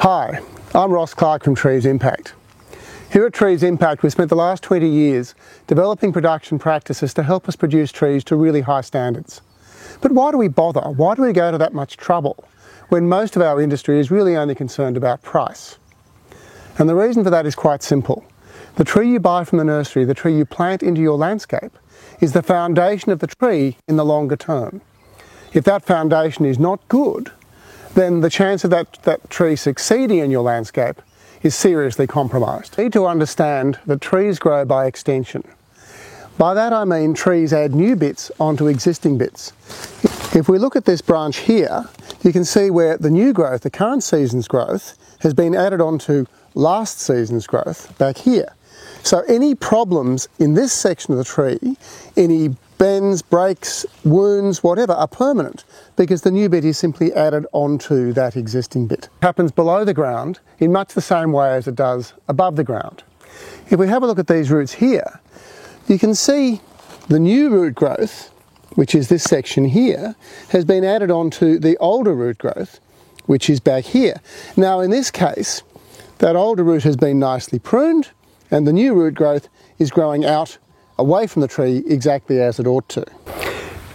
Hi, I'm Ross Clark from Trees Impact. Here at Trees Impact, we've spent the last 20 years developing production practices to help us produce trees to really high standards. But why do we bother? Why do we go to that much trouble when most of our industry is really only concerned about price? And the reason for that is quite simple. The tree you buy from the nursery, the tree you plant into your landscape, is the foundation of the tree in the longer term. If that foundation is not good, then the chance of that tree succeeding in your landscape is seriously compromised. You need to understand that trees grow by extension. By that I mean trees add new bits onto existing bits. If we look at this branch here, you can see where the new growth, the current season's growth, has been added onto last season's growth back here. So any problems in this section of the tree, any bends, breaks, wounds, whatever, are permanent because the new bit is simply added onto that existing bit. It happens below the ground in much the same way as it does above the ground. If we have a look at these roots here, you can see the new root growth, which is this section here, has been added onto the older root growth, which is back here. Now in this case, that older root has been nicely pruned and the new root growth is growing out away from the tree exactly as it ought to.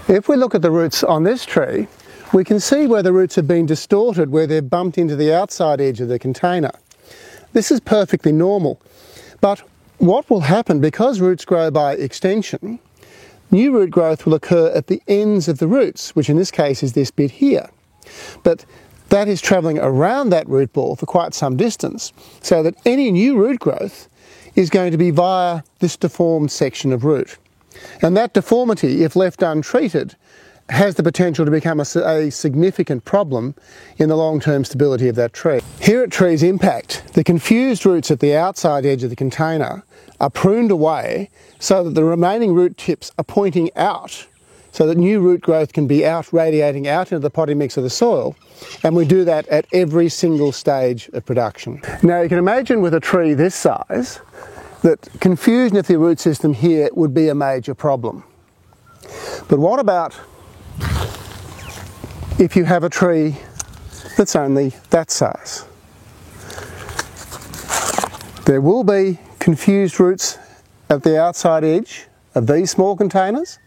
If we look at the roots on this tree, we can see where the roots have been distorted, where they've bumped into the outside edge of the container. This is perfectly normal, but what will happen, because roots grow by extension, new root growth will occur at the ends of the roots, which in this case is this bit here. But that is travelling around that root ball for quite some distance, so that any new root growth is going to be via this deformed section of root. And that deformity, if left untreated, has the potential to become a significant problem in the long-term stability of that tree. Here at Trees Impact, the confused roots at the outside edge of the container are pruned away so that the remaining root tips are pointing out, so that new root growth can be radiating out into the potting mix of the soil, and we do that at every single stage of production. Now you can imagine with a tree this size that confusion of the root system here would be a major problem. But what about if you have a tree that's only that size? There will be confused roots at the outside edge of these small containers,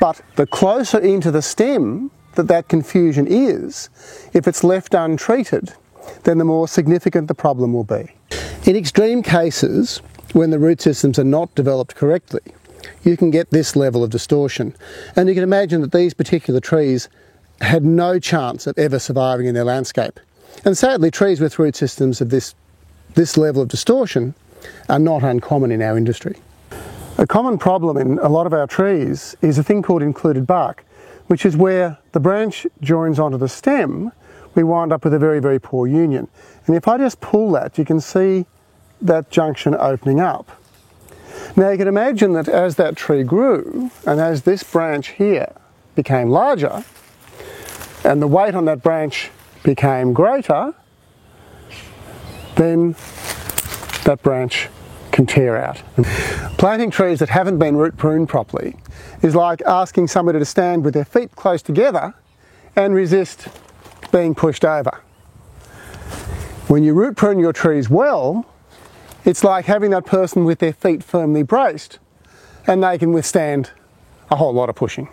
but the closer into the stem that confusion is, if it's left untreated, then the more significant the problem will be. In extreme cases, when the root systems are not developed correctly, you can get this level of distortion. And you can imagine that these particular trees had no chance of ever surviving in their landscape. And sadly, trees with root systems of this level of distortion are not uncommon in our industry. A common problem in a lot of our trees is a thing called included bark, which is where the branch joins onto the stem, we wind up with a very, very poor union. And if I just pull that, you can see that junction opening up. Now you can imagine that as that tree grew, and as this branch here became larger, and the weight on that branch became greater, then that branch can tear out. Planting trees that haven't been root pruned properly is like asking somebody to stand with their feet close together and resist being pushed over. When you root prune your trees well, it's like having that person with their feet firmly braced and they can withstand a whole lot of pushing.